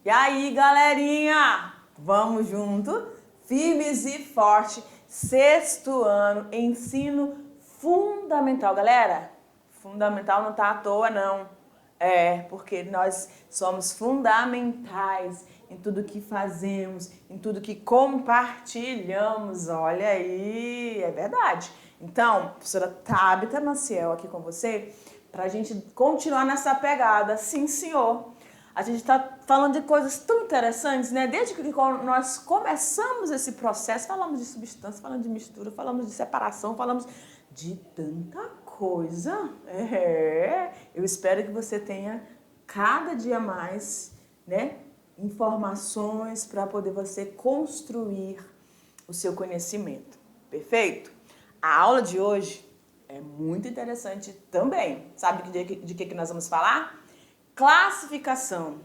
E aí, galerinha? Vamos junto? Firmes e forte. Sexto ano, ensino fundamental. Galera, fundamental não tá à toa, não. É, porque nós somos fundamentais em tudo que fazemos, em tudo que compartilhamos. Olha aí, é verdade. Então, professora Tabita Maciel aqui com você, para a gente continuar nessa pegada. Sim, senhor. A gente está falando de coisas tão interessantes, né? Desde que nós começamos esse processo, falamos de substância, falamos de mistura, falamos de separação, falamos de tanta coisa. Eu espero que você tenha cada dia mais, né, informações para poder você construir o seu conhecimento. Perfeito? A aula de hoje é muito interessante também. Sabe de que nós vamos falar? Classificação.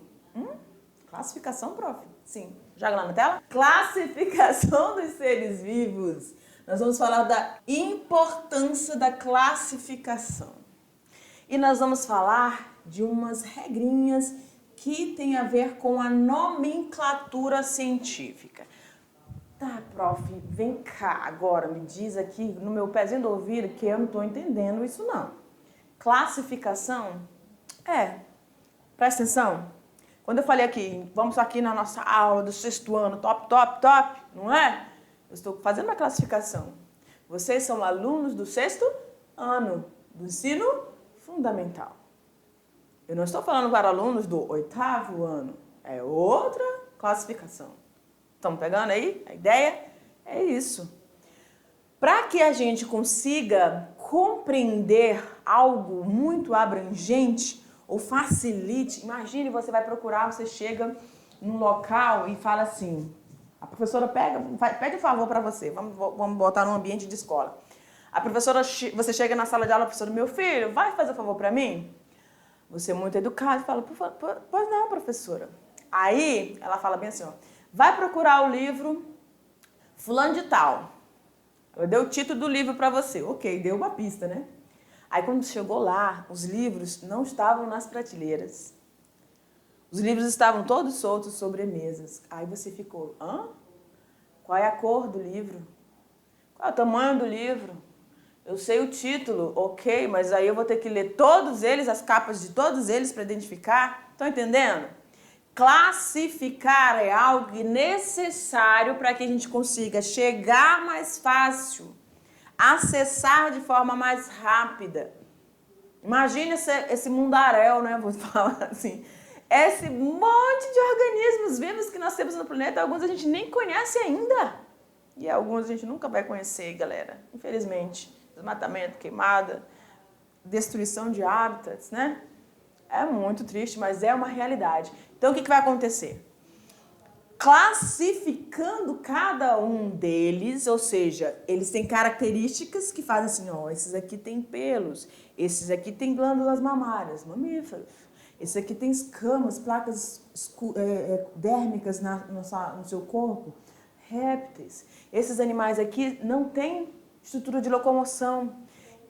Classificação, prof? Sim. Joga lá na tela. Classificação dos seres vivos. Nós vamos falar da importância da classificação. E nós vamos falar de umas regrinhas que tem a ver com a nomenclatura científica. Tá, prof, vem cá agora, me diz aqui no meu pezinho do ouvido que eu não estou entendendo isso não. Classificação presta atenção. Quando eu falei aqui, vamos aqui na nossa aula do sexto ano, top, não é? Eu estou fazendo uma classificação. Vocês são alunos do sexto ano do ensino fundamental. Eu não estou falando para alunos do oitavo ano. É outra classificação. Estamos pegando aí a ideia? É isso. Para que a gente consiga compreender algo muito abrangente ou facilite, imagine você vai procurar, você chega num local e fala assim, a professora pede um favor para você, vamos botar num ambiente de escola. A professora, você chega na sala de aula, a professora, meu filho, vai fazer um favor para mim? Você é muito educado, fala, pois não, professora. Aí ela fala bem assim, ó, vai procurar o livro fulano de tal. Eu dei o título do livro para você. Ok, deu uma pista, né? Aí quando chegou lá, os livros não estavam nas prateleiras. Os livros estavam todos soltos sobre mesas. Aí você ficou, qual é a cor do livro? Qual é o tamanho do livro? Eu sei o título, ok, mas aí eu vou ter que ler todos eles, as capas de todos eles para identificar. Estão entendendo? Classificar é algo necessário para que a gente consiga chegar mais fácil, acessar de forma mais rápida. Imagine esse mundaréu, né? Vou falar assim. Esse monte de organismos vivos que nós temos no planeta, alguns a gente nem conhece ainda. E alguns a gente nunca vai conhecer, galera. Infelizmente. Desmatamento, queimada, destruição de hábitats, né? É muito triste, mas é uma realidade. Então, o que vai acontecer? Classificando cada um deles, ou seja, eles têm características que fazem assim, ó, esses aqui têm pelos, esses aqui têm glândulas mamárias, mamíferos, esse aqui tem escamas, placas dérmicas no seu corpo, répteis. Esses animais aqui não têm estrutura de locomoção.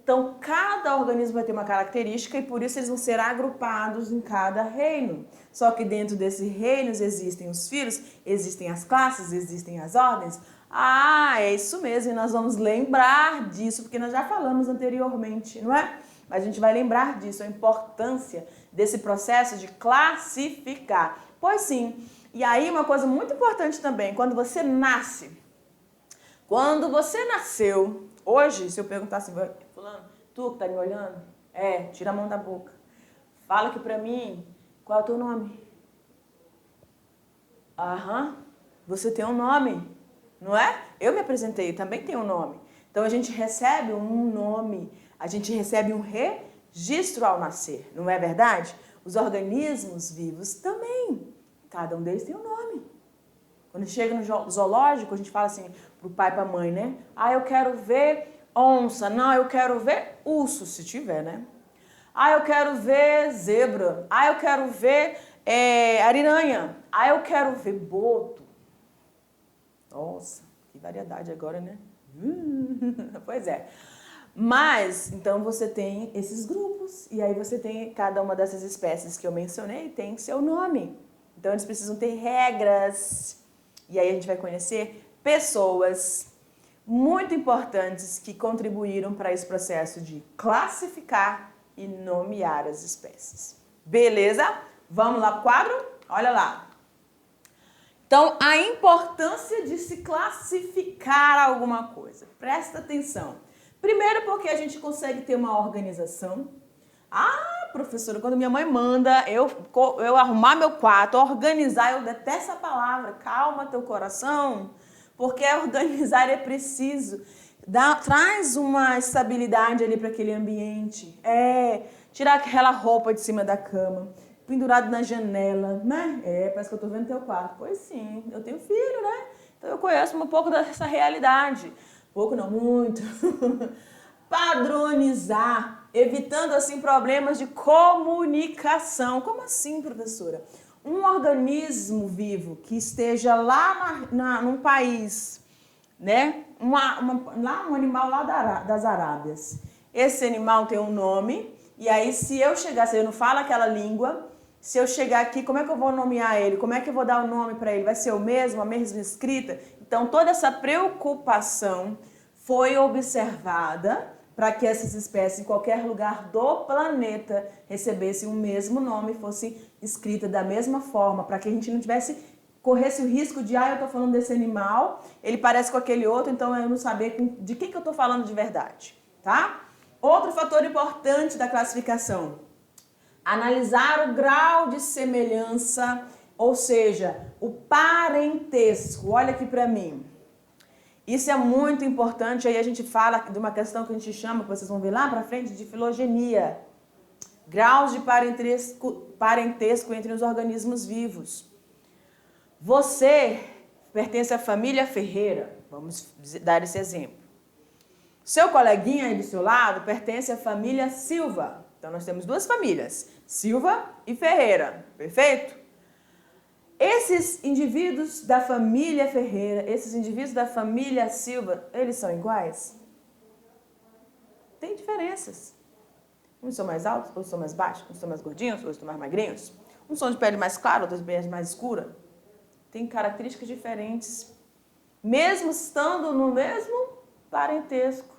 Então, cada organismo vai ter uma característica e por isso eles vão ser agrupados em cada reino. Só que dentro desses reinos existem os filhos, existem as classes, existem as ordens. É isso mesmo, e nós vamos lembrar disso, porque nós já falamos anteriormente, não é? Mas a gente vai lembrar disso, a importância desse processo de classificar. Pois sim, e aí uma coisa muito importante também, quando você nasceu, hoje, se eu perguntar assim, fulano, tu que tá me olhando? Tira a mão da boca. Fala aqui pra mim, qual é o teu nome? Você tem um nome, não é? Eu me apresentei, também tenho um nome. Então a gente recebe um nome, a gente recebe um registro ao nascer, não é verdade? Os organismos vivos também, cada um deles tem um nome. Quando chega no zoológico, a gente fala assim pro pai e pra mãe, né? Eu quero ver onça. Não, eu quero ver urso, se tiver, né? Eu quero ver zebra. Eu quero ver ariranha. Eu quero ver boto. Nossa, que variedade agora, né? Pois é. Mas, então você tem esses grupos. E aí você tem cada uma dessas espécies que eu mencionei, tem seu nome. Então, eles precisam ter regras. E aí a gente vai conhecer pessoas muito importantes que contribuíram para esse processo de classificar e nomear as espécies. Beleza? Vamos lá pro quadro? Olha lá. Então, a importância de se classificar alguma coisa. Presta atenção. Primeiro porque a gente consegue ter uma organização. Ah, professora, quando minha mãe manda eu arrumar meu quarto, organizar, eu detesto essa palavra. Calma teu coração, porque organizar é preciso. Traz uma estabilidade ali para aquele ambiente. Tirar aquela roupa de cima da cama, pendurado na janela, né? Parece que eu tô vendo teu quarto. Pois sim, eu tenho filho, né? Então eu conheço um pouco dessa realidade. Pouco, não muito. Padronizar, evitando assim problemas de comunicação. Como assim, professora? Um organismo vivo que esteja lá num país, né? Um animal lá das Arábias. Esse animal tem um nome, e aí se eu não falo aquela língua, se eu chegar aqui, como é que eu vou nomear ele? Como é que eu vou dar o nome para ele? Vai ser o mesmo, a mesma escrita? Então, toda essa preocupação foi observada para que essas espécies, em qualquer lugar do planeta, recebessem o mesmo nome, fosse escrita da mesma forma, para que a gente não corresse o risco de, eu estou falando desse animal, ele parece com aquele outro, então eu não saber de que eu estou falando de verdade, tá? Outro fator importante da classificação: analisar o grau de semelhança, ou seja, o parentesco. Olha aqui para mim. Isso é muito importante, aí a gente fala de uma questão que a gente chama, que vocês vão ver lá para frente, de filogenia. Graus de parentesco entre os organismos vivos. Você pertence à família Ferreira, vamos dar esse exemplo. Seu coleguinha aí do seu lado pertence à família Silva. Então nós temos duas famílias, Silva e Ferreira, perfeito? Esses indivíduos da família Ferreira, esses indivíduos da família Silva, eles são iguais? Tem diferenças. Uns são mais altos, outros são mais baixos, uns são mais gordinhos, outros são mais magrinhos. Uns são de pele mais clara, outros de pele mais escura. Tem características diferentes, mesmo estando no mesmo parentesco.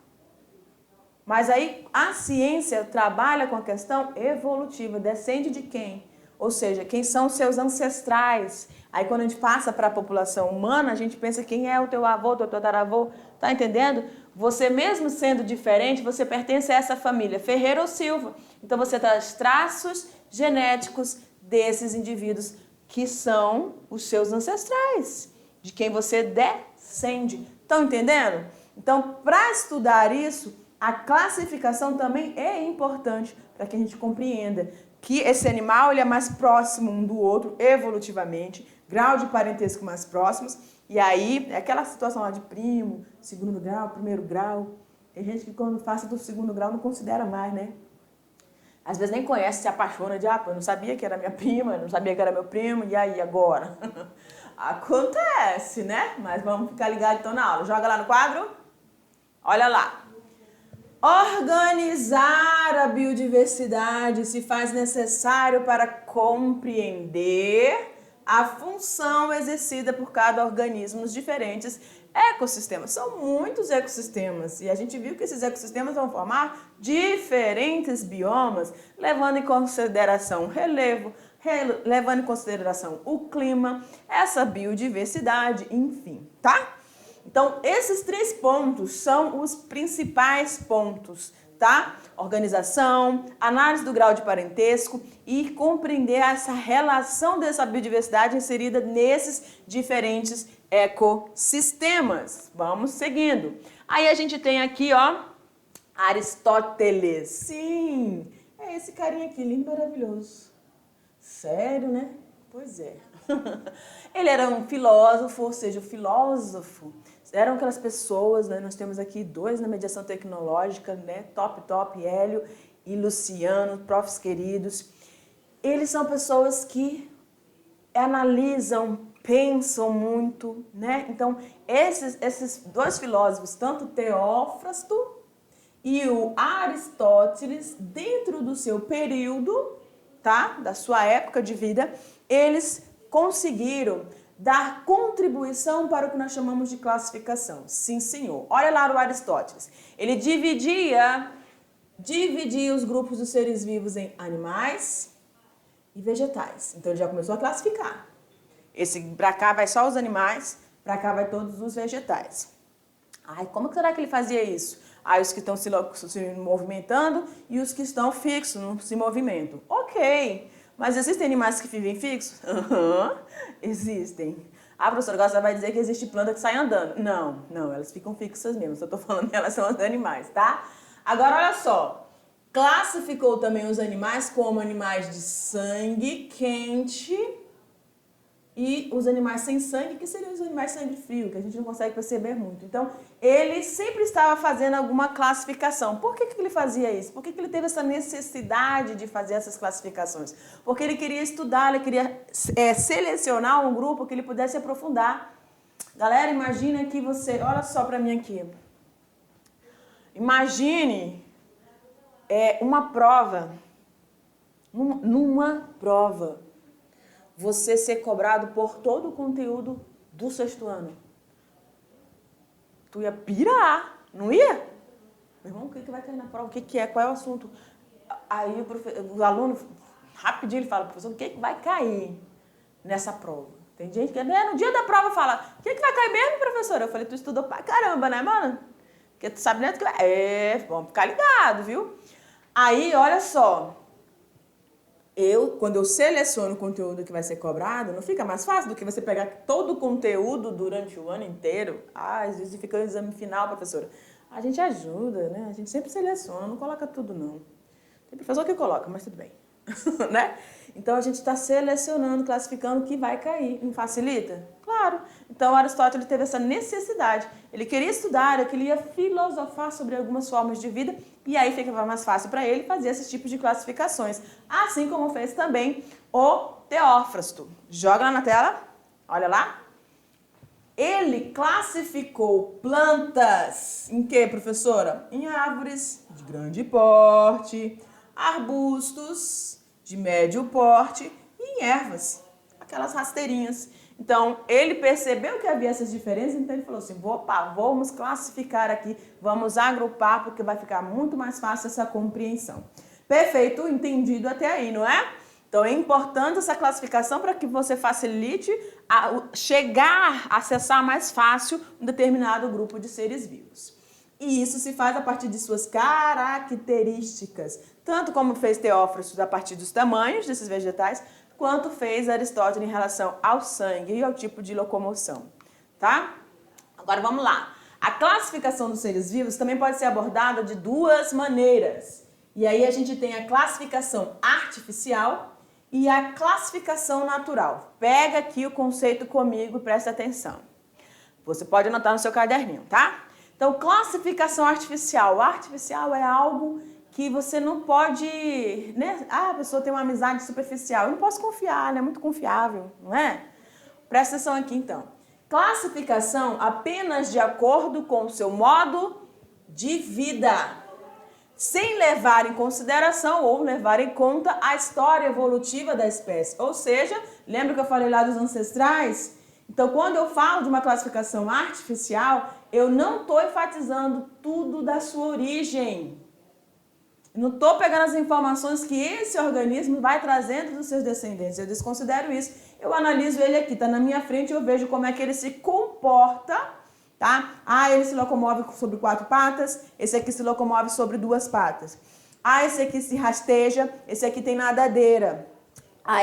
Mas aí a ciência trabalha com a questão evolutiva, descende de quem? Ou seja, quem são os seus ancestrais. Aí quando a gente passa para a população humana, a gente pensa quem é o teu avô, teu tataravô, tá entendendo? Você mesmo sendo diferente, você pertence a essa família, Ferreira ou Silva. Então você traz traços genéticos desses indivíduos que são os seus ancestrais, de quem você descende. Estão entendendo? Então, para estudar isso, a classificação também é importante para que a gente compreenda que esse animal ele é mais próximo um do outro evolutivamente, grau de parentesco mais próximos, e aí é aquela situação lá de primo, segundo grau, primeiro grau. Tem gente que quando passa do segundo grau não considera mais, né? Às vezes nem conhece, se apaixona de, eu não sabia que era minha prima, eu não sabia que era meu primo, e aí agora? Acontece, né? Mas vamos ficar ligados então na aula. Joga lá no quadro. Olha lá. Organizar a biodiversidade se faz necessário para compreender a função exercida por cada organismo nos diferentes ecossistemas. São muitos ecossistemas e a gente viu que esses ecossistemas vão formar diferentes biomas, levando em consideração o relevo, levando em consideração o clima, essa biodiversidade, enfim, tá? Então, esses 3 pontos são os principais pontos, tá? Organização, análise do grau de parentesco e compreender essa relação dessa biodiversidade inserida nesses diferentes ecossistemas. Vamos seguindo. Aí a gente tem aqui, Aristóteles. Sim, é esse carinha aqui, lindo e maravilhoso. Sério, né? Pois é. Ele era um filósofo, ou seja, o filósofo eram aquelas pessoas, né? Nós temos aqui 2 na mediação tecnológica, né? Top, Hélio e Luciano, profs queridos. Eles são pessoas que analisam, pensam muito, né? Então, esses 2 filósofos, tanto Teófrasto e o Aristóteles, dentro do seu período, tá? Da sua época de vida, eles conseguiram dar contribuição para o que nós chamamos de classificação. Sim, senhor. Olha lá o Aristóteles. Ele dividia os grupos dos seres vivos em animais e vegetais. Então, ele já começou a classificar. Para cá vai só os animais, para cá vai todos os vegetais. Ai, como será que ele fazia isso? Os que estão se movimentando e os que estão fixos, não se movimentam. Ok, mas existem animais que vivem fixos? Existem. Professora, agora você vai dizer que existe planta que sai andando. Não, elas ficam fixas mesmo, só estou falando em relação aos animais, tá? Agora, olha só. Classificou também os animais como animais de sangue quente e os animais sem sangue, que seriam os animais sangue frio, que a gente não consegue perceber muito. Então, ele sempre estava fazendo alguma classificação. Por que ele fazia isso? Por que ele teve essa necessidade de fazer essas classificações? Porque ele queria estudar, ele queria selecionar um grupo que ele pudesse aprofundar. Galera, imagina que você... Olha só para mim aqui. Imagine uma prova. Numa prova. Você ser cobrado por todo o conteúdo do sexto ano. Tu ia pirar, não ia? Meu irmão, o que vai cair na prova? O que é? Qual é o assunto? Aí o aluno, rapidinho, ele fala, professor, o que vai cair nessa prova? Tem gente que no dia da prova fala, o que vai cair mesmo, professora? Eu falei, tu estudou pra caramba, né, mano? Porque tu sabe nem o que vai... vamos ficar ligado, viu? Aí, olha só... Quando eu seleciono o conteúdo que vai ser cobrado, não fica mais fácil do que você pegar todo o conteúdo durante o ano inteiro? Às vezes fica o exame final, professora. A gente ajuda, né? A gente sempre seleciona, não coloca tudo, não. Tem professor que coloca, mas tudo bem. Né? Então, a gente está selecionando, classificando o que vai cair. Não facilita? Claro. Então, Aristóteles teve essa necessidade. Ele queria estudar, ele queria filosofar sobre algumas formas de vida e aí ficava mais fácil para ele fazer esses tipos de classificações. Assim como fez também o Teófrasto. Joga lá na tela. Olha lá. Ele classificou plantas em que, professora? Em árvores de grande porte, arbustos de médio porte e em ervas, aquelas rasteirinhas. Então, ele percebeu que havia essas diferenças, então ele falou assim, vamos classificar aqui, vamos agrupar, porque vai ficar muito mais fácil essa compreensão. Perfeito, entendido até aí, não é? Então, é importante essa classificação para que você facilite chegar, acessar mais fácil um determinado grupo de seres vivos. E isso se faz a partir de suas características, tanto como fez Teófrasto a partir dos tamanhos desses vegetais, quanto fez Aristóteles em relação ao sangue e ao tipo de locomoção, tá? Agora vamos lá. A classificação dos seres vivos também pode ser abordada de duas maneiras. E aí a gente tem a classificação artificial e a classificação natural. Pega aqui o conceito comigo e presta atenção. Você pode anotar no seu caderninho, tá? Então, classificação artificial. O artificial é algo que você não pode, né? A pessoa tem uma amizade superficial. Eu não posso confiar, ela é muito confiável, não é? Presta atenção aqui, então. Classificação apenas de acordo com o seu modo de vida, sem levar em consideração ou levar em conta a história evolutiva da espécie. Ou seja, lembra que eu falei lá dos ancestrais? Então, quando eu falo de uma classificação artificial, eu não estou enfatizando tudo da sua origem. Eu não estou pegando as informações que esse organismo vai trazendo dos seus descendentes. Eu desconsidero isso. Eu analiso ele aqui, está na minha frente, eu vejo como é que ele se comporta, tá? Ele se locomove sobre 4 patas, esse aqui se locomove sobre 2 patas. Esse aqui se rasteja, esse aqui tem nadadeira.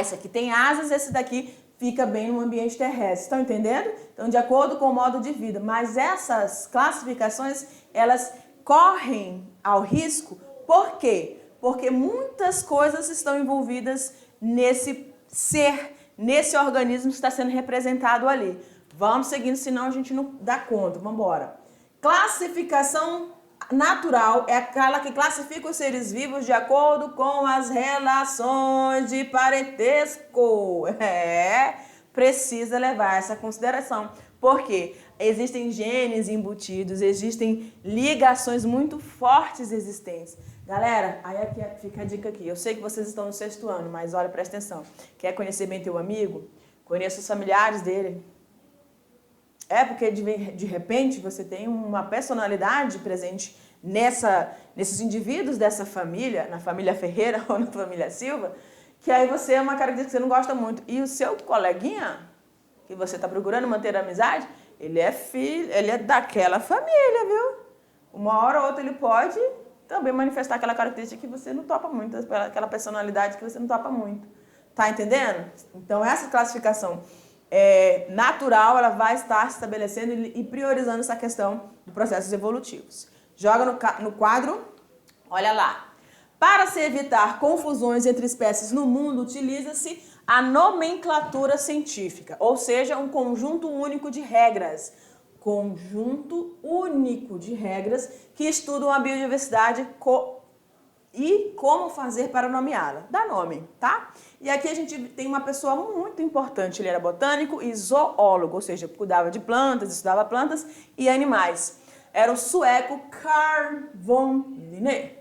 Esse aqui tem asas, esse daqui fica bem no ambiente terrestre. Estão entendendo? Então, de acordo com o modo de vida. Mas essas classificações, elas correm ao risco. Por quê? Porque muitas coisas estão envolvidas nesse ser, nesse organismo que está sendo representado ali. Vamos seguindo, senão a gente não dá conta. Vamos embora. Classificação natural é aquela que classifica os seres vivos de acordo com as relações de parentesco. Precisa levar essa consideração. Por quê? Existem genes embutidos, existem ligações muito fortes existentes. Galera, aí aqui fica a dica aqui. Eu sei que vocês estão no 6º ano, mas olha, presta atenção. Quer conhecer bem teu amigo? conheço os familiares dele. É porque de repente você tem uma personalidade presente nesses indivíduos dessa família, na família Ferreira ou na família Silva, que aí você é uma característica que você não gosta muito. E o seu coleguinha, que você está procurando manter a amizade, ele é filho, ele é daquela família, viu? Uma hora ou outra ele pode também manifestar aquela característica que você não topa muito, aquela personalidade que você não topa muito. Tá entendendo? Então essa classificação natural, ela vai estar se estabelecendo e priorizando essa questão de processos evolutivos. Joga no quadro, olha lá. Para se evitar confusões entre espécies no mundo, utiliza-se a nomenclatura científica, ou seja, um conjunto único de regras. Conjunto único de regras que estudam a biodiversidade e como fazer para nomeá-la. Dá nome, tá? E aqui a gente tem uma pessoa muito importante. Ele era botânico e zoólogo, ou seja, cuidava de plantas, estudava plantas e animais. Era o sueco Carl von Linné.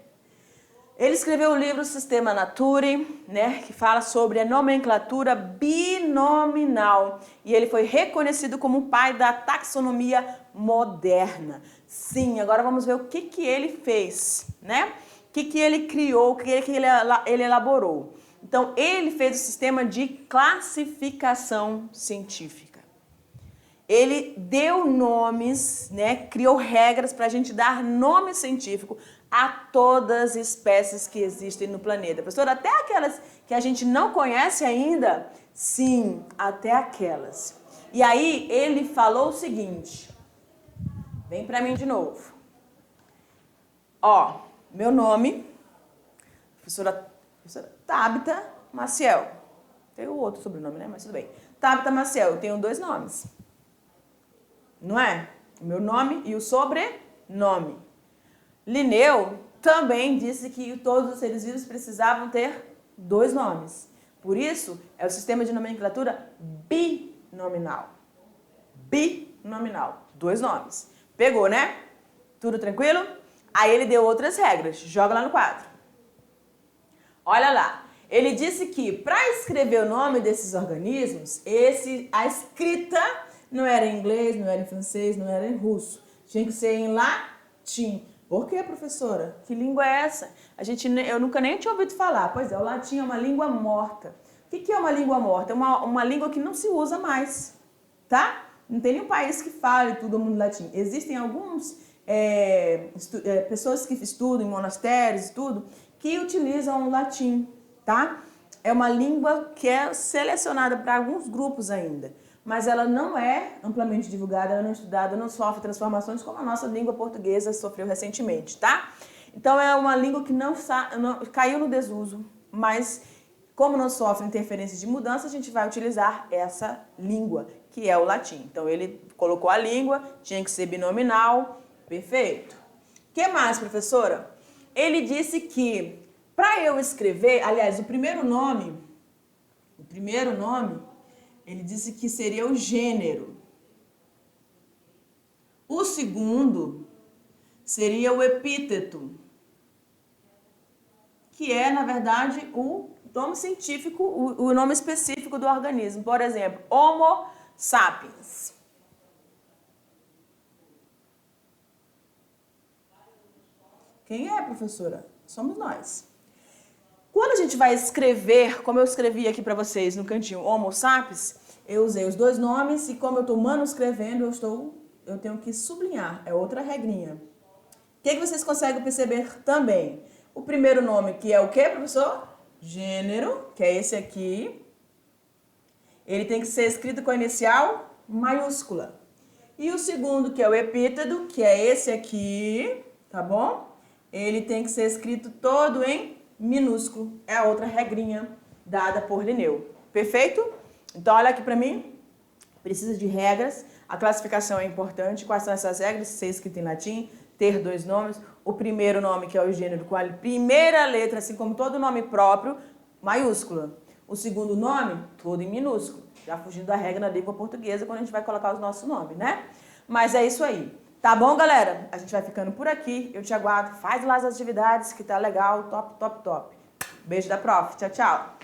Ele escreveu o livro Sistema Naturae, né, que fala sobre a nomenclatura binominal. E ele foi reconhecido como o pai da taxonomia moderna. Sim, agora vamos ver o que ele fez, né? O que ele criou, o que ele elaborou. Então, ele fez o sistema de classificação científica. Ele deu nomes, né, criou regras para a gente dar nome científico a todas as espécies que existem no planeta. Professor, até aquelas que a gente não conhece ainda? Sim, até aquelas. E aí ele falou o seguinte, vem para mim de novo. Ó, meu nome, professora Tabita Maciel. Tem o outro sobrenome, né? Mas tudo bem. Tabita Maciel, eu tenho 2 nomes. Não é? O meu nome e o sobrenome. Linneu também disse que todos os seres vivos precisavam ter 2 nomes. Por isso, é o sistema de nomenclatura binominal. Binominal. 2 nomes. Pegou, né? Tudo tranquilo? Aí ele deu outras regras. Joga lá no quadro. Olha lá. Ele disse que para escrever o nome desses organismos, a escrita não era em inglês, não era em francês, não era em russo. Tinha que ser em latim. Por quê, professora? Que língua é essa? Eu nunca nem tinha ouvido falar. Pois é, o latim é uma língua morta. O que é uma língua morta? É uma língua que não se usa mais, tá? Não tem nenhum país que fale todo mundo latim. Existem alguns pessoas que estudam em monastérios e tudo, que utilizam o latim, tá? É uma língua que é selecionada para alguns grupos ainda, mas ela não é amplamente divulgada, ela não é estudada, não sofre transformações como a nossa língua portuguesa sofreu recentemente, tá? Então é uma língua que não caiu no desuso, mas como não sofre interferências de mudança, a gente vai utilizar essa língua, que é o latim. Então ele colocou a língua, tinha que ser binominal, perfeito. O que mais, professora? Ele disse que para eu escrever, aliás, o primeiro nome, ele disse que seria o gênero. O segundo seria o epíteto, que é, na verdade, o nome científico, o nome específico do organismo. Por exemplo, Homo sapiens. Quem é, professora? Somos nós. Quando a gente vai escrever, como eu escrevi aqui para vocês no cantinho, Homo sapiens, eu usei os 2 nomes e como eu estou manuscrevendo, eu tenho que sublinhar. É outra regrinha. O que vocês conseguem perceber também? O primeiro nome, que é o quê, professor? Gênero, que é esse aqui. Ele tem que ser escrito com a inicial maiúscula. E o segundo, que é o epíteto, que é esse aqui, tá bom? Ele tem que ser escrito todo em minúsculo. É a outra regrinha dada por Linneu. Perfeito? Então, olha aqui para mim. Precisa de regras. A classificação é importante. Quais são essas regras? Ser escrito em latim, ter 2 nomes. O primeiro nome, que é o gênero, com a primeira letra, assim como todo nome próprio, maiúscula. O segundo nome, todo em minúsculo. Já fugindo da regra na língua portuguesa, quando a gente vai colocar os nossos nomes, né? Mas é isso aí. Tá bom, galera? A gente vai ficando por aqui. Eu te aguardo. Faz lá as atividades que tá legal. Top, top, top. Beijo da prof. Tchau, tchau.